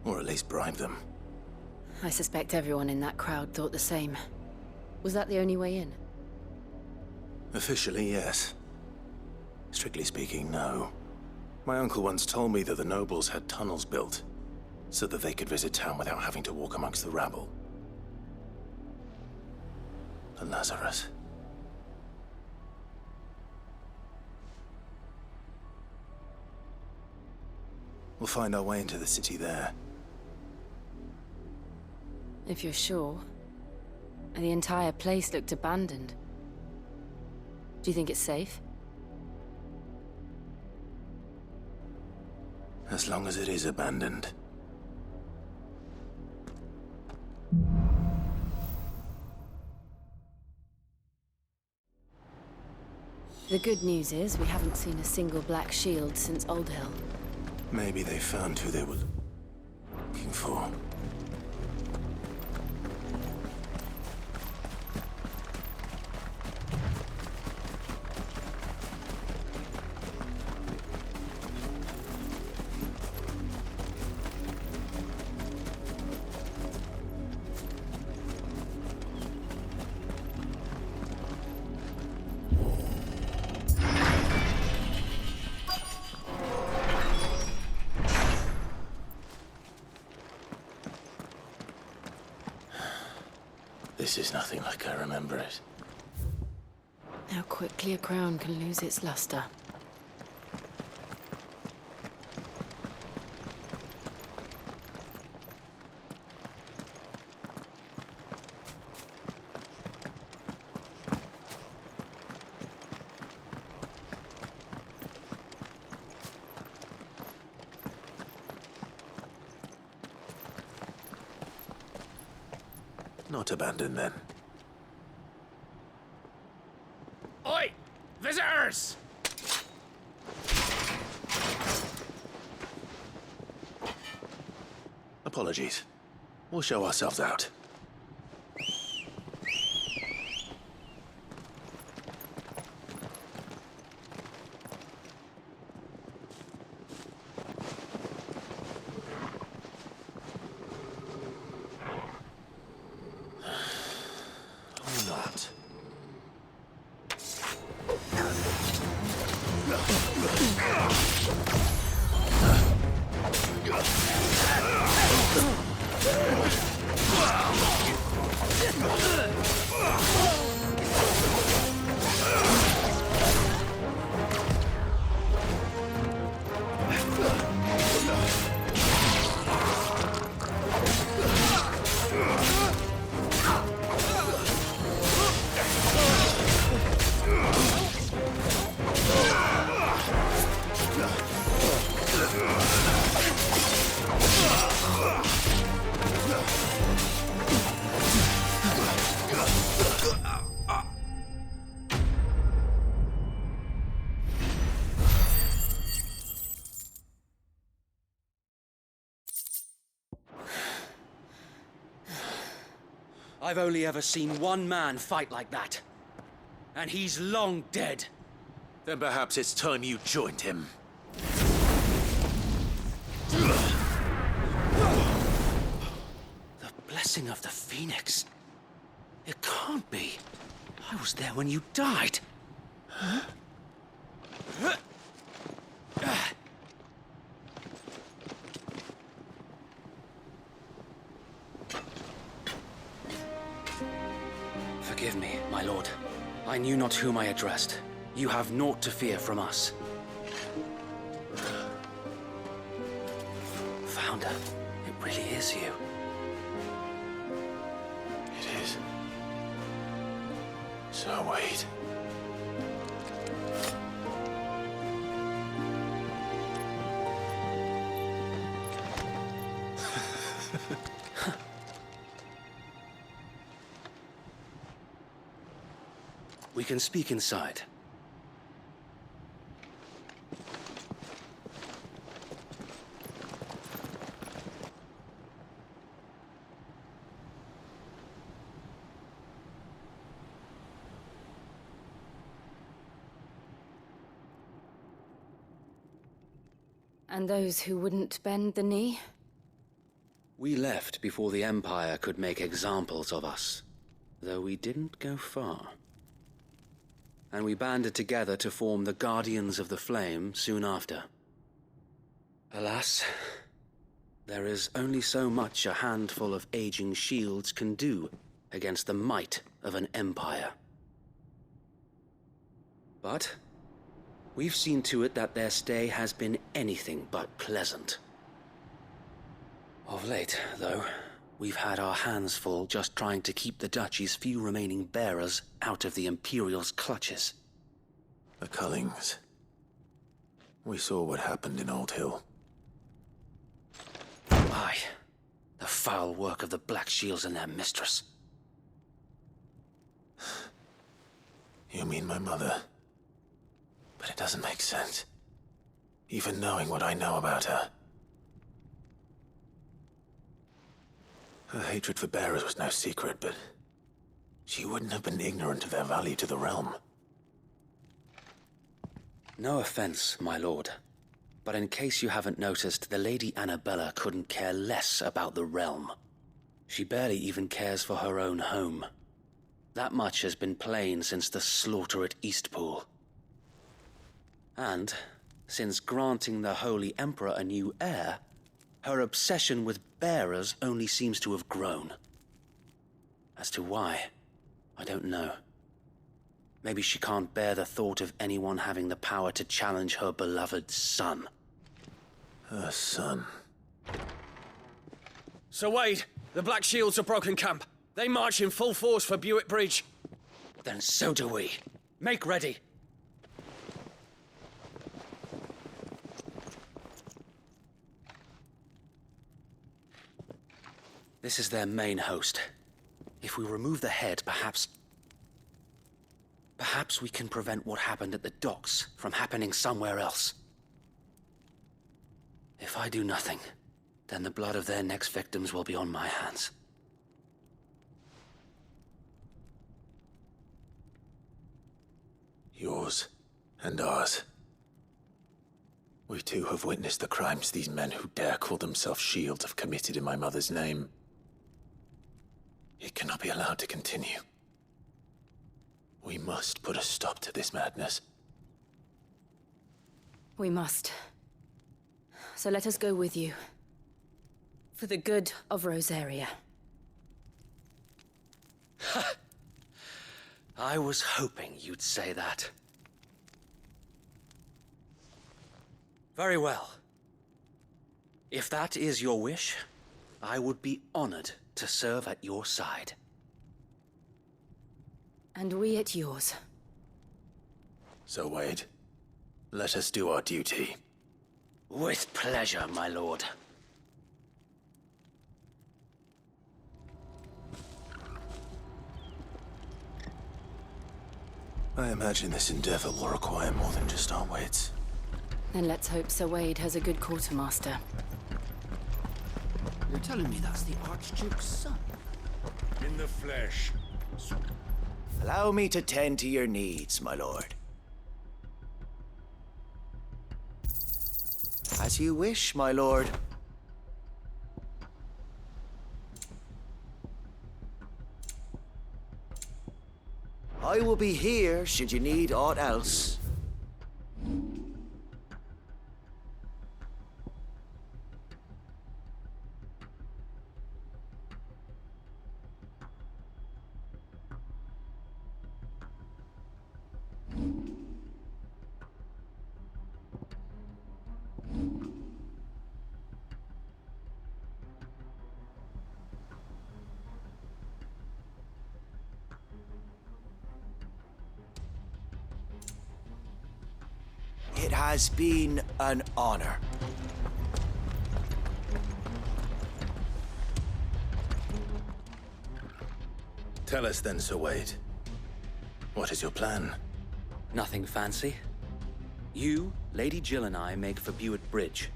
Or at least bribe them. I suspect everyone in that crowd thought the same. Was that the only way in? Officially, yes. Strictly speaking, no. My uncle once told me that the nobles had tunnels built, so that they could visit town without having to walk amongst the rabble. And Lazarus. We'll find our way into the city there. If you're sure. The entire place looked abandoned. Do you think it's safe? As long as it is abandoned. The good news is we haven't seen a single black shield since Old Hill. Maybe they found who they were looking for. This is nothing like I remember it. How quickly a crown can lose its luster. Not abandoned, then. Oi! Visitors! Apologies. We'll show ourselves out. Or not. I've only ever seen one man fight like that. And he's long dead. Then perhaps it's time you joined him. The blessing of the Phoenix. It can't be. I was there when you died. Huh? Forgive me, my lord. I knew not whom I addressed. You have naught to fear from us. Founder, it really is you. It is. So wait. We can speak inside. And those who wouldn't bend the knee? We left before the Empire could make examples of us, though we didn't go far. And we banded together to form the Guardians of the Flame soon after. Alas, there is only so much a handful of aging shields can do against the might of an empire. But we've seen to it that their stay has been anything but pleasant. Of late, though, we've had our hands full just trying to keep the Duchy's few remaining bearers out of the Imperial's clutches. The Cullings. We saw what happened in Old Hill. Aye, the foul work of the Black Shields and their mistress. You mean my mother? But it doesn't make sense. Even knowing what I know about her. Her hatred for bearers was no secret, but she wouldn't have been ignorant of their value to the realm. No offense, my lord, but in case you haven't noticed, the Lady Annabella couldn't care less about the realm. She barely even cares for her own home. That much has been plain since the slaughter at Eastpool. And, since granting the Holy Emperor a new heir, her obsession with bearers only seems to have grown. As to why, I don't know. Maybe she can't bear the thought of anyone having the power to challenge her beloved son. Her son. Sir Wade, the Black Shields have broken camp. They march in full force for Buick Bridge. Then so do we. Make ready. This is their main host. If we remove the head, perhaps we can prevent what happened at the docks from happening somewhere else. If I do nothing, then the blood of their next victims will be on my hands. Yours and ours. We too have witnessed the crimes these men who dare call themselves shields have committed in my mother's name. It cannot be allowed to continue. We must put a stop to this madness. We must. So let us go with you. For the good of Rosaria. I was hoping you'd say that. Very well. If that is your wish, I would be honored to serve at your side. And we at yours. So, Wade, let us do our duty. With pleasure, my lord. I imagine this endeavor will require more than just our wits. Then let's hope Sir Wade has a good quartermaster. You're telling me that's the Archduke's son? In the flesh. Allow me to tend to your needs, my lord. As you wish, my lord. I will be here should you need aught else. It has been an honor. Tell us then, Sir Wade. What is your plan? Nothing fancy. You, Lady Jill and I make for Buick Bridge,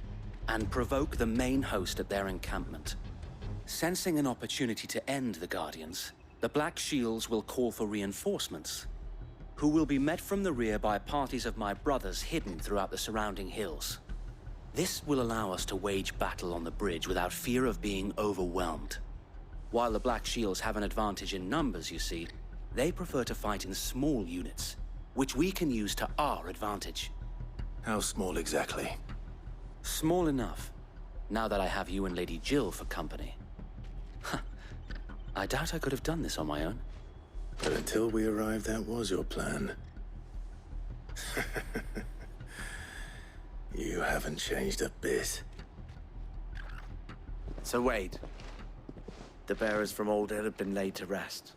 and provoke the main host at their encampment. Sensing an opportunity to end the Guardians, the Black Shields will call for reinforcements, who will be met from the rear by parties of my brothers hidden throughout the surrounding hills. This will allow us to wage battle on the bridge without fear of being overwhelmed. While the Black Shields have an advantage in numbers, you see, they prefer to fight in small units, which we can use to our advantage. How small exactly? Small enough, now that I have you and Lady Jill for company. I doubt I could have done this on my own. But until we arrived, that was your plan. You haven't changed a bit. So Wade, the bearers from Old Hill have been laid to rest.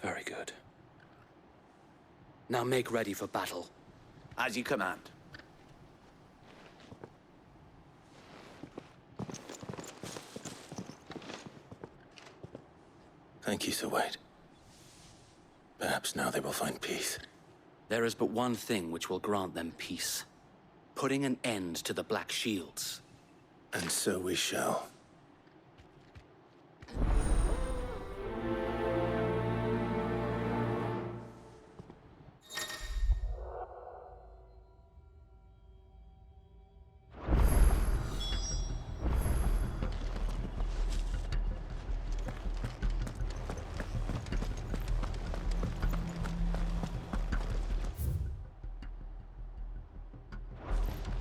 Very good. Now make ready for battle. As you command. Thank you, Sir Wade. Perhaps now they will find peace. There is but one thing which will grant them peace. Putting an end to the Black Shields. And so we shall.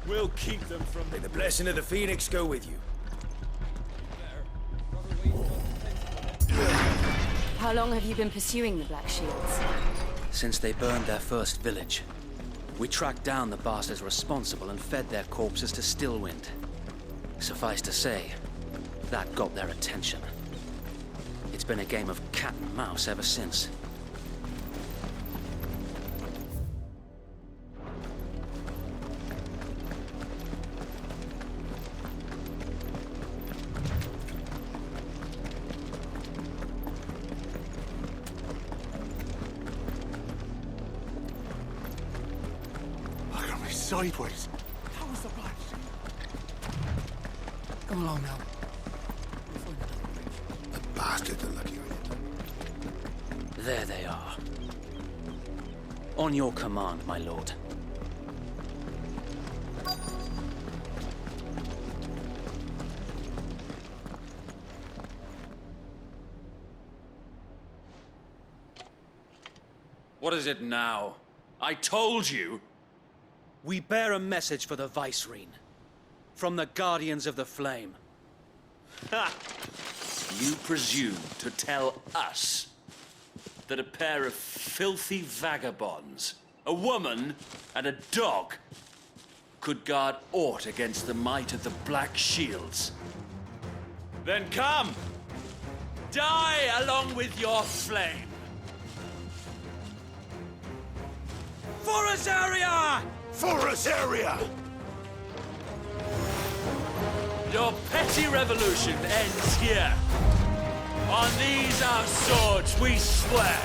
We'll keep them from May the blessing of the Phoenix go with you. How long have you been pursuing the Black Shields? Since they burned their first village, we tracked down the bastards responsible and fed their corpses to Stillwind. Suffice to say, that got their attention. It's been a game of cat and mouse ever since. Look at me sideways. How was the Black Shield? Come along now. We'll find another bridge. The bastards are lucky with it. There they are. On your command, my lord. What is it now? I told you! We bear a message for the Vicereine. From the Guardians of the Flame. Ha! You presume to tell us that a pair of filthy vagabonds, a woman and a dog, could guard aught against the might of the Black Shields? Then come! Die along with your flame! For Azaria! For Azaria! Your petty revolution ends here. On these our swords we swear.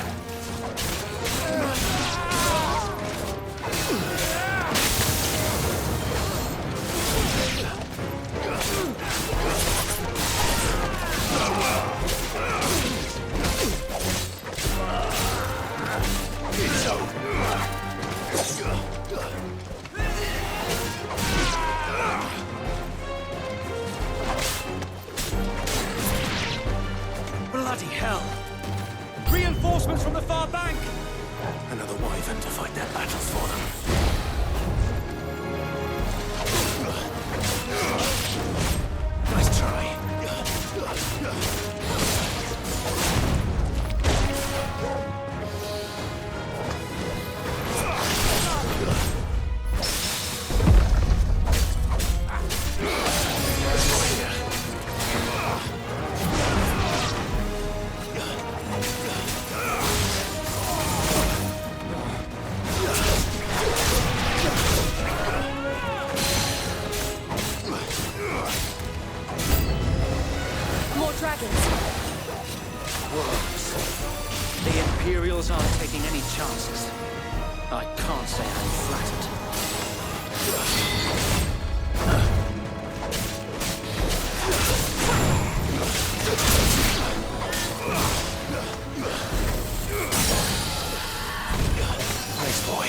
It's over. Bloody hell! Reinforcements from the far bank! Another wyvern to fight their battles for them. Nice try. More dragons! Worms. The Imperials aren't taking any chances. I can't say I'm flattered. Nice boy.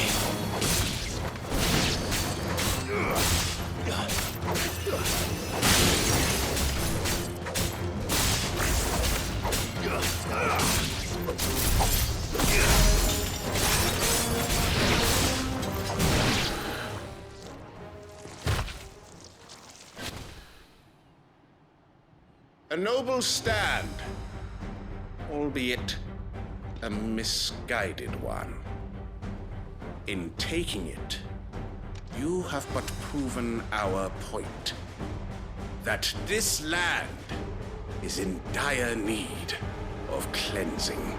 A noble stand, albeit a misguided one. In taking it, you have but proven our point. That this land is in dire need of cleansing.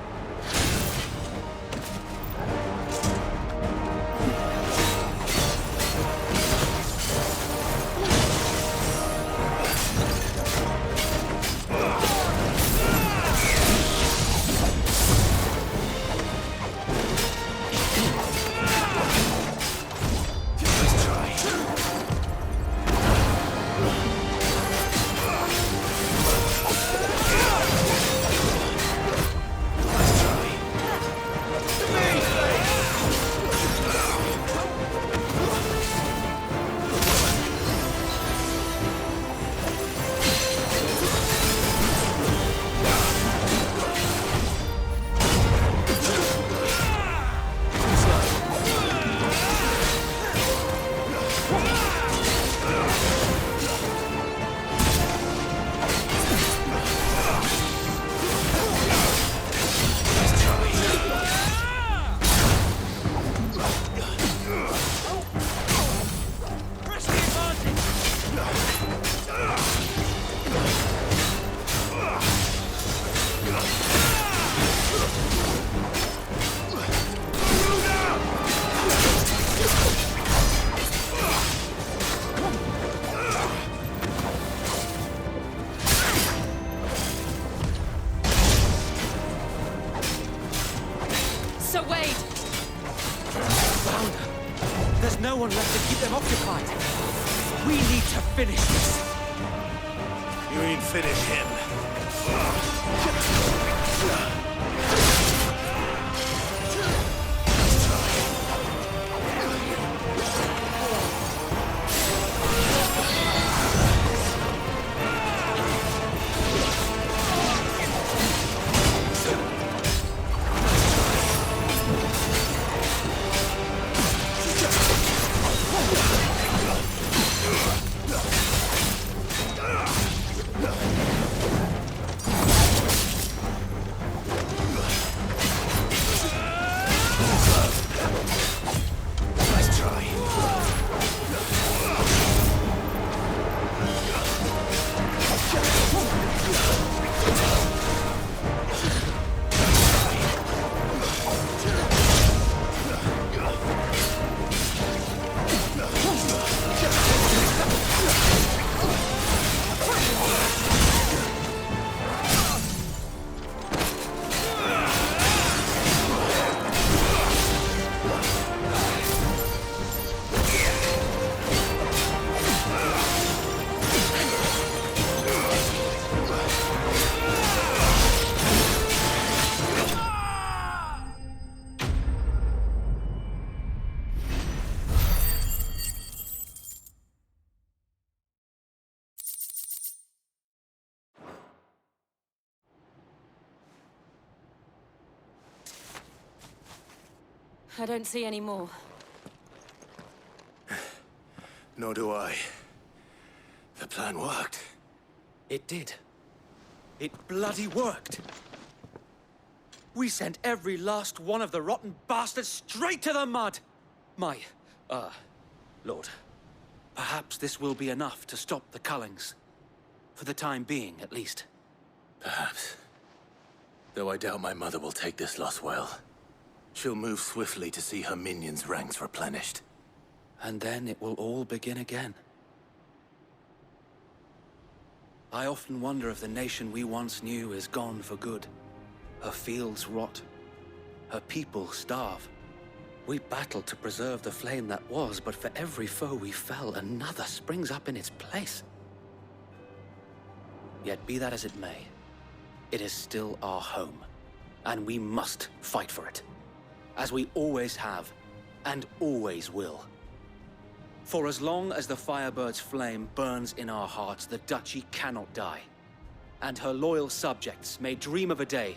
So Wade! Found her. There's no one left to keep them occupied. We need to finish this. You ain't finish him. I don't see any more. Nor do I. The plan worked. It did. It bloody worked. We sent every last one of the rotten bastards straight to the mud! My, Lord, perhaps this will be enough to stop the Cullings. For the time being, at least. Perhaps. Though I doubt my mother will take this loss well. She'll move swiftly to see her minions' ranks replenished. And then it will all begin again. I often wonder if the nation we once knew is gone for good. Her fields rot. Her people starve. We battled to preserve the flame that was, but for every foe we fell, another springs up in its place. Yet be that as it may, it is still our home, and we must fight for it. As we always have, and always will. For as long as the Firebird's flame burns in our hearts, the Duchy cannot die. And her loyal subjects may dream of a day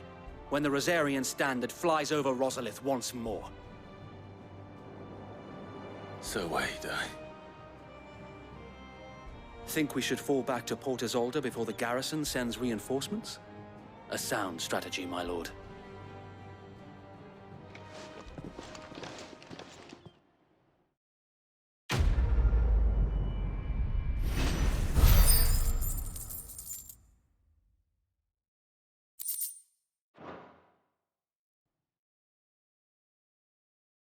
when the Rosarian standard flies over Rosalith once more. So wait, Think we should fall back to Port Isolde before the garrison sends reinforcements? A sound strategy, my lord.